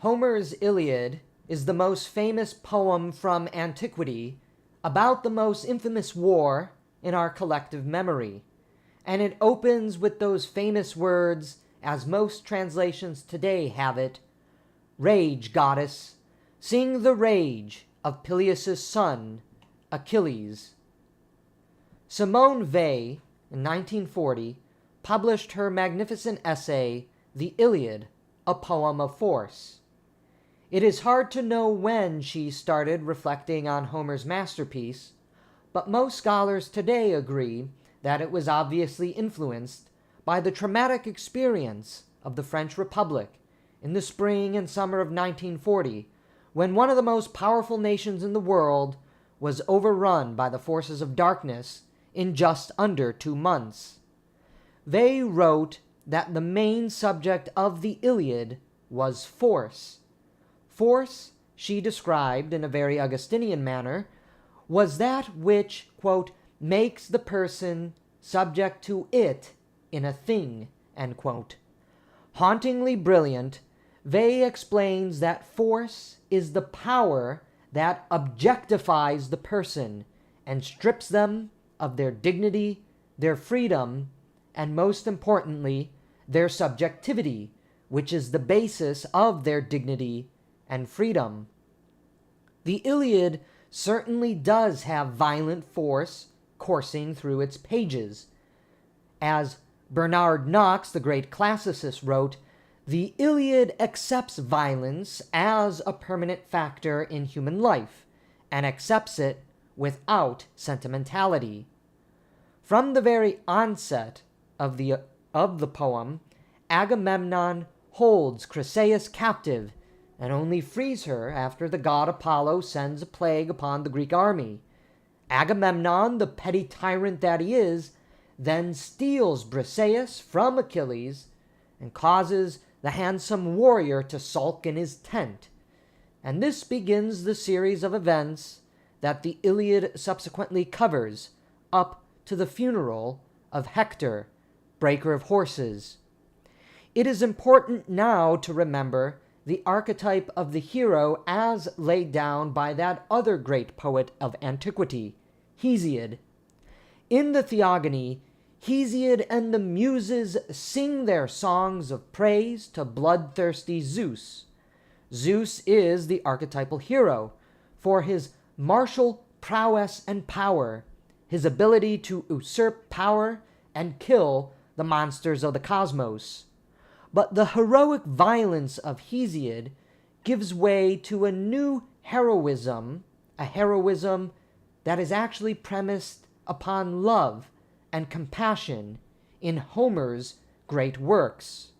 Homer's Iliad is the most famous poem from antiquity about the most infamous war in our collective memory, and it opens with those famous words, as most translations today have it: "Rage, goddess, sing the rage of Peleus' son, Achilles." Simone Weil, in 1940, published her magnificent essay, The Iliad, a Poem of Force. It is hard to know when she started reflecting on Homer's masterpiece, but most scholars today agree that it was obviously influenced by the traumatic experience of the French Republic in the spring and summer of 1940, when one of the most powerful nations in the world was overrun by the forces of darkness in just under 2 months. They wrote that the main subject of the Iliad was force. Force, she described in a very Augustinian manner, was that which, quote, makes the person subject to it in a thing, end quote. Hauntingly brilliant, Weil explains that force is the power that objectifies the person and strips them of their dignity, their freedom, and most importantly, their subjectivity, which is the basis of their dignity and freedom. The Iliad certainly does have violent force coursing through its pages. As Bernard Knox, the great classicist, wrote, "The Iliad accepts violence as a permanent factor in human life, and accepts it without sentimentality." From the very onset of the poem, Agamemnon holds Chryseis captive and only frees her after the god Apollo sends a plague upon the Greek army. Agamemnon, the petty tyrant that he is, then steals Briseis from Achilles and causes the handsome warrior to sulk in his tent. And this begins the series of events that the Iliad subsequently covers, up to the funeral of Hector, breaker of horses. It is important now to remember the archetype of the hero as laid down by that other great poet of antiquity, Hesiod. In the Theogony, Hesiod and the Muses sing their songs of praise to bloodthirsty Zeus. Zeus is the archetypal hero for his martial prowess and power, his ability to usurp power and kill the monsters of the cosmos. But the heroic violence of Hesiod gives way to a new heroism, a heroism that is actually premised upon love and compassion in Homer's great works.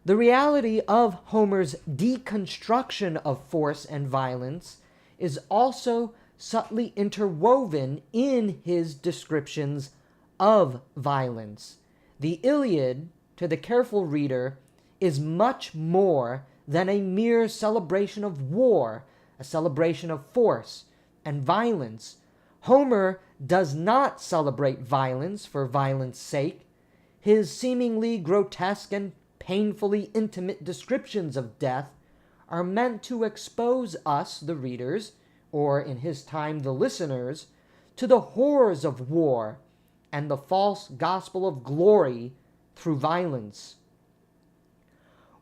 The reality of Homer's deconstruction of force and violence is also subtly interwoven in his descriptions of violence. The Iliad, to the careful reader, is much more than a mere celebration of war, a celebration of force and violence. Homer does not celebrate violence for violence' sake. His seemingly grotesque and painfully intimate descriptions of death are meant to expose us, the readers, or in his time the listeners, to the horrors of war and the false gospel of glory through violence.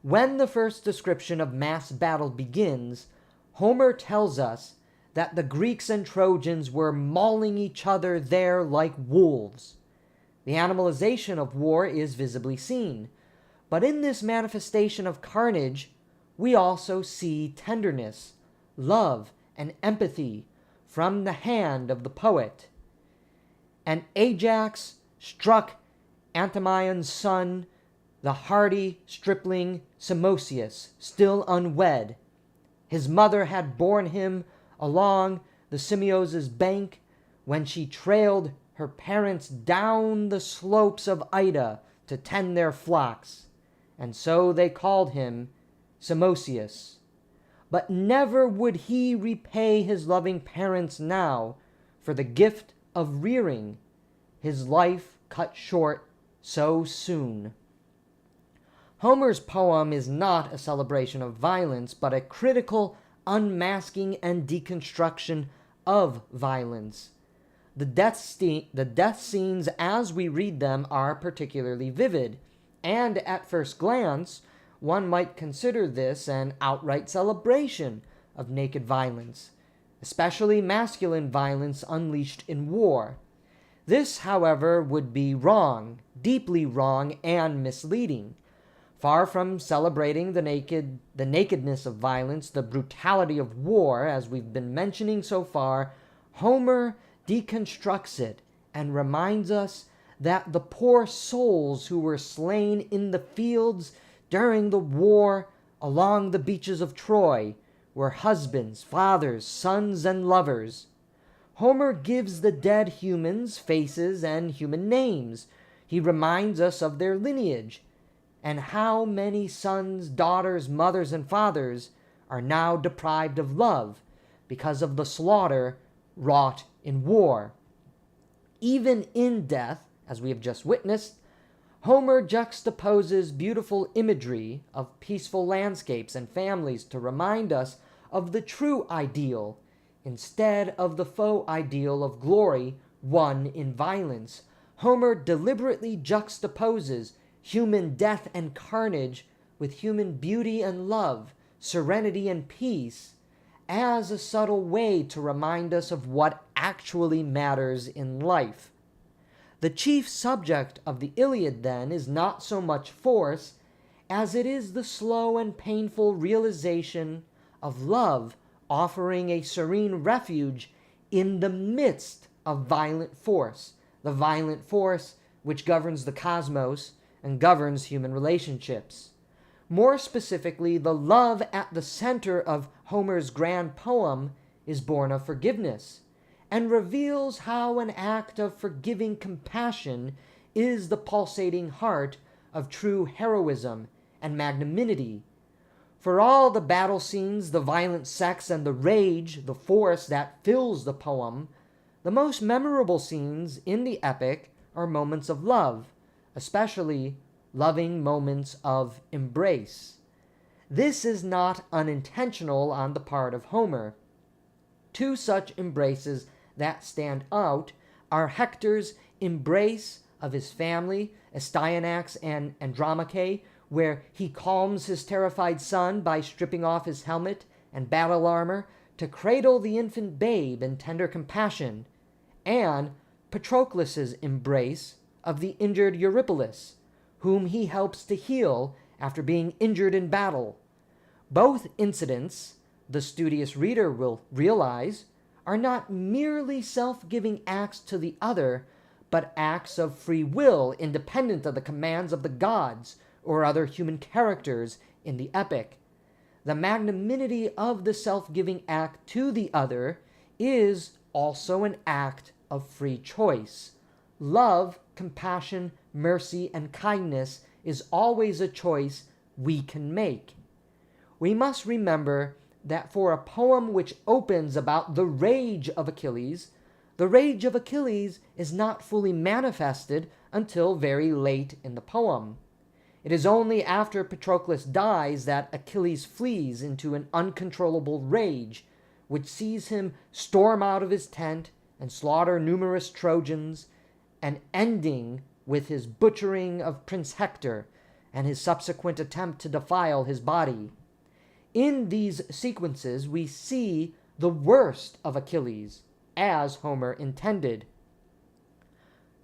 When the first description of mass battle begins, Homer tells us that the Greeks and Trojans were mauling each other there like wolves. The animalization of war is visibly seen, but in this manifestation of carnage, we also see tenderness, love, and empathy from the hand of the poet. And Ajax struck Antimon's son, the hardy stripling Simosius, still unwed. His mother had borne him along the Simios' bank when she trailed her parents down the slopes of Ida to tend their flocks, and so they called him Simosius. But never would he repay his loving parents now for the gift of rearing, his life cut short so soon. Homer's poem is not a celebration of violence, but a critical unmasking and deconstruction of violence. The death scenes as we read them are particularly vivid, and at first glance, one might consider this an outright celebration of naked violence, especially masculine violence unleashed in war. This, however, would be wrong, deeply wrong, and misleading. Far from celebrating the nakedness of violence, the brutality of war, as we've been mentioning so far, Homer deconstructs it and reminds us that the poor souls who were slain in the fields during the war along the beaches of Troy were husbands, fathers, sons, and lovers. Homer gives the dead humans faces and human names. He reminds us of their lineage, and how many sons, daughters, mothers, and fathers are now deprived of love because of the slaughter wrought in war. Even in death, as we have just witnessed, Homer juxtaposes beautiful imagery of peaceful landscapes and families to remind us of the true ideal, instead of the faux ideal of glory won in violence. Homer deliberately juxtaposes human death and carnage with human beauty and love, serenity and peace, as a subtle way to remind us of what actually matters in life. The chief subject of the Iliad, then, is not so much force as it is the slow and painful realization of love offering a serene refuge in the midst of violent force, the violent force which governs the cosmos and governs human relationships. More specifically, the love at the center of Homer's grand poem is born of forgiveness, and reveals how an act of forgiving compassion is the pulsating heart of true heroism and magnanimity. For all the battle scenes, the violent sex, and the rage, the force that fills the poem, the most memorable scenes in the epic are moments of love, especially loving moments of embrace. This is not unintentional on the part of Homer. Two such embraces that stand out are Hector's embrace of his family, Astyanax and Andromache, where he calms his terrified son by stripping off his helmet and battle armor to cradle the infant babe in tender compassion, and Patroclus's embrace of the injured Eurypylus, whom he helps to heal after being injured in battle. Both incidents, the studious reader will realize, are not merely self-giving acts to the other, but acts of free will independent of the commands of the gods or other human characters in the epic. The magnanimity of the self-giving act to the other is also an act of free choice. Love, compassion, mercy, and kindness is always a choice we can make. We must remember that for a poem which opens about the rage of Achilles, the rage of Achilles is not fully manifested until very late in the poem. It is only after Patroclus dies that Achilles flees into an uncontrollable rage, which sees him storm out of his tent and slaughter numerous Trojans, and ending with his butchering of Prince Hector and his subsequent attempt to defile his body. In these sequences, we see the worst of Achilles, as Homer intended.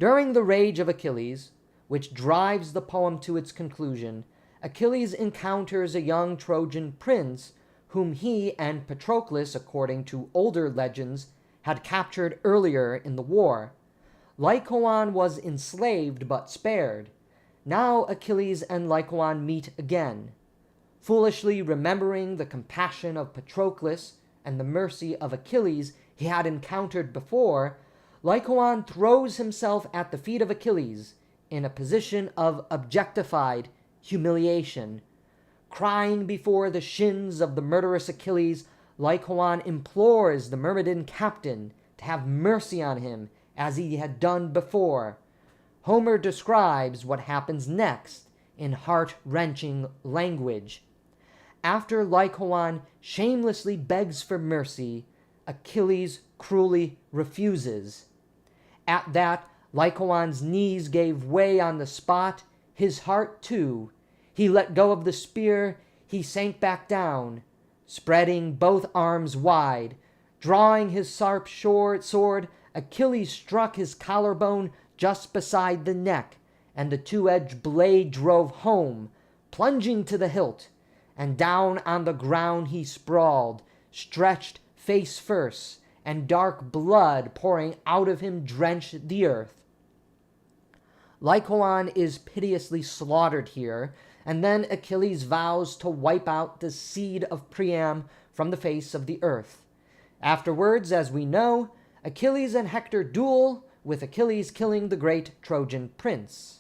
During the rage of Achilles, which drives the poem to its conclusion, Achilles encounters a young Trojan prince whom he and Patroclus, according to older legends, had captured earlier in the war. Lycoon was enslaved but spared. Now Achilles and Lycoon meet again. Foolishly remembering the compassion of Patroclus and the mercy of Achilles he had encountered before, Lycoon throws himself at the feet of Achilles in a position of objectified humiliation. Crying before the shins of the murderous Achilles, Lycoon implores the Myrmidon captain to have mercy on him as he had done before. Homer describes what happens next in heart-wrenching language. After Lycoon shamelessly begs for mercy, Achilles cruelly refuses. At that, Lycoon's knees gave way on the spot, his heart too. He let go of the spear, he sank back down, spreading both arms wide. Drawing his sharp sword, Achilles struck his collarbone just beside the neck, and the two-edged blade drove home, plunging to the hilt, and down on the ground he sprawled, stretched face first, and dark blood pouring out of him drenched the earth. Lycoon is piteously slaughtered here, and then Achilles vows to wipe out the seed of Priam from the face of the earth. Afterwards, as we know, Achilles and Hector duel, with Achilles killing the great Trojan prince.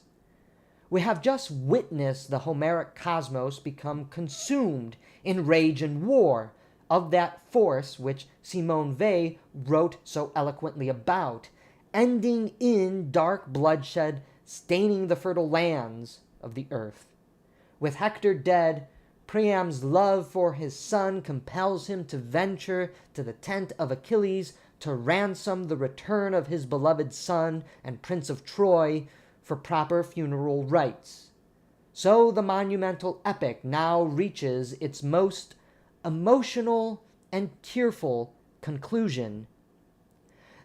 We have just witnessed the Homeric cosmos become consumed in rage and war, of that force which Simone Weil wrote so eloquently about, ending in dark bloodshed staining the fertile lands of the earth. With Hector dead, Priam's love for his son compels him to venture to the tent of Achilles to ransom the return of his beloved son and Prince of Troy for proper funeral rites. So the monumental epic now reaches its most emotional and tearful conclusion.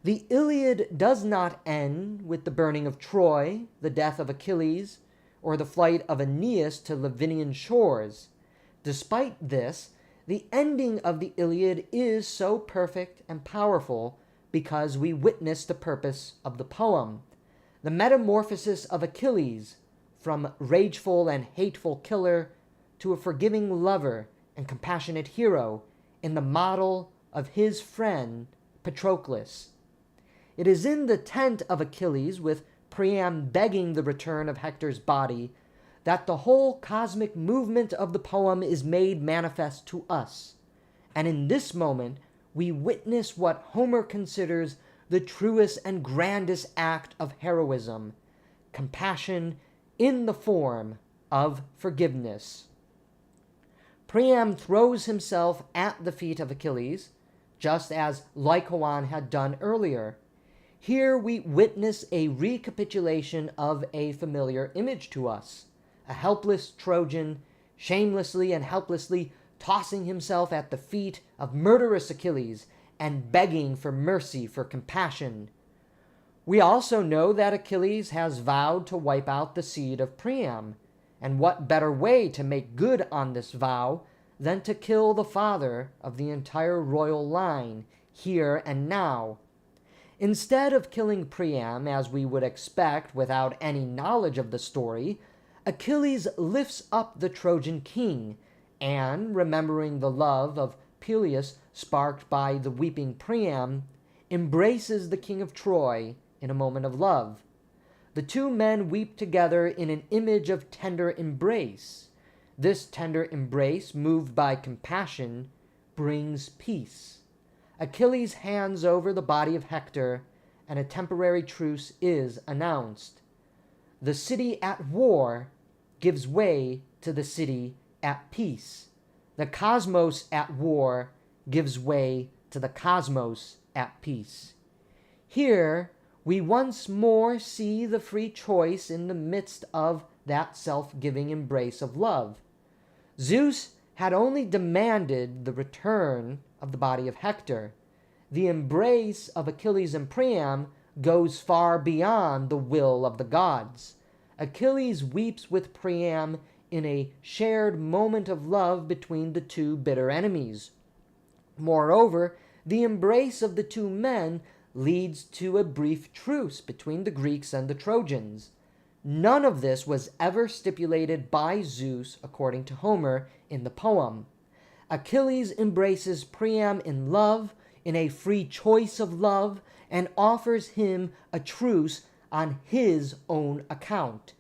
The Iliad does not end with the burning of Troy, the death of Achilles, or the flight of Aeneas to Lavinian shores. Despite this, the ending of the Iliad is so perfect and powerful because we witness the purpose of the poem, the metamorphosis of Achilles from rageful and hateful killer to a forgiving lover and compassionate hero in the model of his friend Patroclus. It is in the tent of Achilles, with Priam begging the return of Hector's body, that the whole cosmic movement of the poem is made manifest to us. And in this moment, we witness what Homer considers the truest and grandest act of heroism, compassion in the form of forgiveness. Priam throws himself at the feet of Achilles, just as Lycoon had done earlier. Here we witness a recapitulation of a familiar image to us. A helpless Trojan, shamelessly and helplessly tossing himself at the feet of murderous Achilles and begging for mercy, for compassion. We also know that Achilles has vowed to wipe out the seed of Priam, and what better way to make good on this vow than to kill the father of the entire royal line, here and now. Instead of killing Priam, as we would expect without any knowledge of the story, Achilles lifts up the Trojan king, and, remembering the love of Peleus sparked by the weeping Priam, embraces the king of Troy in a moment of love. The two men weep together in an image of tender embrace. This tender embrace, moved by compassion, brings peace. Achilles hands over the body of Hector, and a temporary truce is announced. The city at war gives way to the city at peace. The cosmos at war gives way to the cosmos at peace. Here, we once more see the free choice in the midst of that self-giving embrace of love. Zeus had only demanded the return of the body of Hector. The embrace of Achilles and Priam goes far beyond the will of the gods. Achilles weeps with Priam in a shared moment of love between the two bitter enemies. Moreover, the embrace of the two men leads to a brief truce between the Greeks and the Trojans. None of this was ever stipulated by Zeus according to Homer in the poem. Achilles embraces Priam in love, in a free choice of love, and offers him a truce on his own account.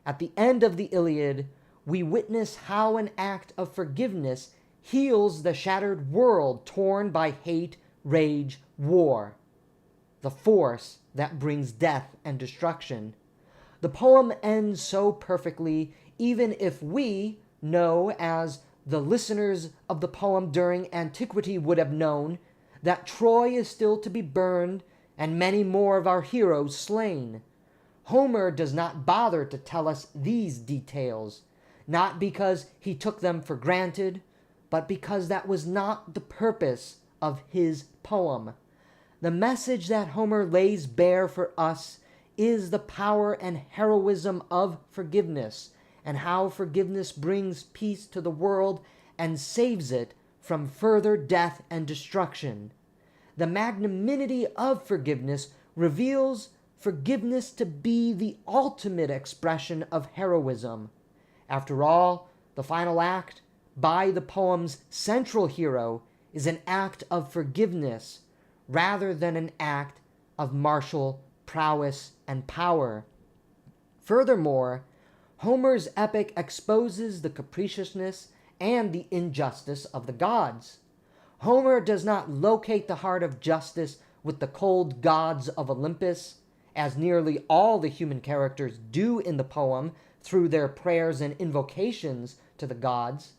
At the end of the Iliad, we witness how an act of forgiveness heals the shattered world torn by hate, rage, war, the force that brings death and destruction. The poem ends so perfectly, even if we know, as the listeners of the poem during antiquity would have known, that Troy is still to be burned and many more of our heroes slain, Homer does not bother to tell us these details, not because he took them for granted, but because that was not the purpose of his poem. The message that Homer lays bare for us is the power and heroism of forgiveness, and how forgiveness brings peace to the world and saves it from further death and destruction. The magnanimity of forgiveness reveals forgiveness to be the ultimate expression of heroism. After all, the final act, by the poem's central hero, is an act of forgiveness rather than an act of martial prowess and power. Furthermore, Homer's epic exposes the capriciousness and the injustice of the gods. Homer does not locate the heart of justice with the cold gods of Olympus, as nearly all the human characters do in the poem through their prayers and invocations to the gods,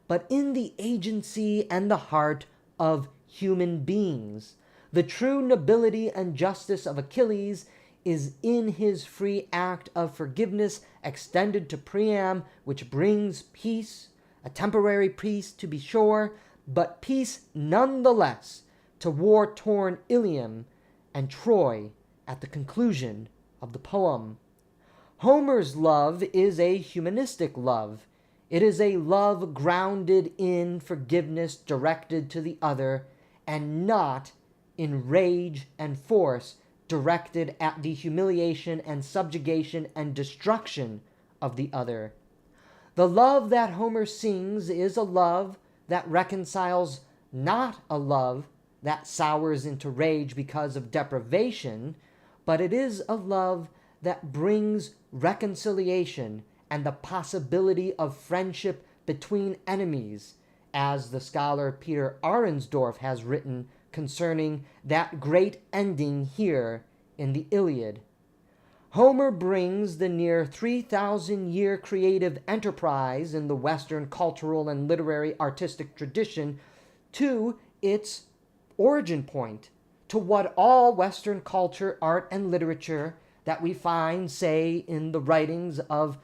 but in the agency and the heart of human beings. The true nobility and justice of Achilles is in his free act of forgiveness extended to Priam, which brings peace, a temporary peace to be sure, but peace nonetheless to war-torn Ilium and Troy at the conclusion of the poem. Homer's love is a humanistic love. It is a love grounded in forgiveness directed to the other, and not in rage and force directed at the humiliation and subjugation and destruction of the other. The love that Homer sings is a love that reconciles, not a love that sours into rage because of deprivation, but it is a love that brings reconciliation and the possibility of friendship between enemies, as the scholar Peter Arensdorf has written concerning that great ending here in the Iliad. Homer brings the near 3,000-year creative enterprise in the Western cultural and literary artistic tradition to its origin point, to what all Western culture, art, and literature that we find, say, in the writings of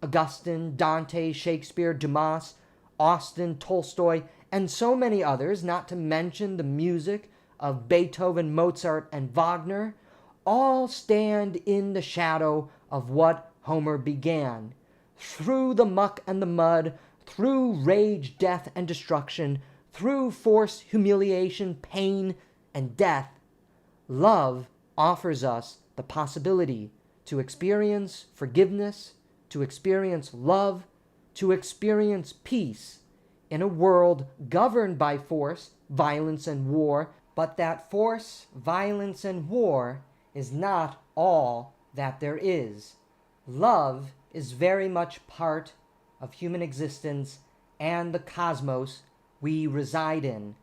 Augustine, Dante, Shakespeare, Dumas, Austen, Tolstoy, and so many others, not to mention the music of Beethoven, Mozart, and Wagner, all stand in the shadow of what Homer began. Through the muck and the mud, through rage, death, and destruction, through force, humiliation, pain, and death, love offers us the possibility to experience forgiveness, to experience love, to experience peace in a world governed by force, violence, and war, but that force, violence, and war is not all that there is. Love is very much part of human existence and the cosmos we reside in,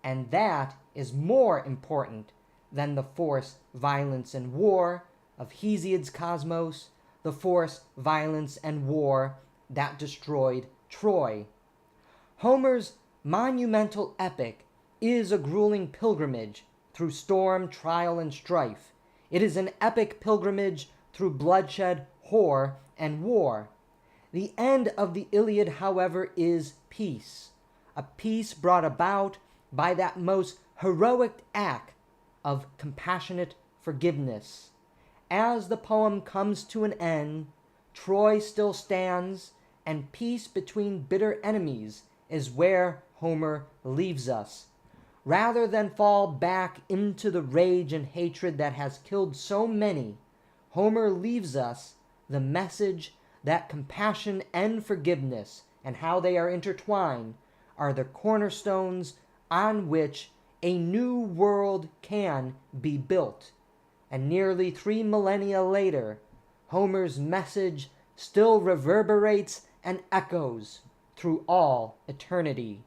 and that is more important than the force, violence, and war of Hesiod's cosmos, the force, violence, and war that destroyed Troy. Homer's monumental epic is a grueling pilgrimage through storm, trial, and strife. It is an epic pilgrimage through bloodshed, horror, and war. The end of the Iliad, however, is peace, a peace brought about by that most heroic act of compassionate forgiveness. As the poem comes to an end, Troy still stands, and peace between bitter enemies is where Homer leaves us. Rather than fall back into the rage and hatred that has killed so many, Homer leaves us the message that compassion and forgiveness, and how they are intertwined, are the cornerstones on which a new world can be built. And nearly 3 millennia later, Homer's message still reverberates and echoes through all eternity.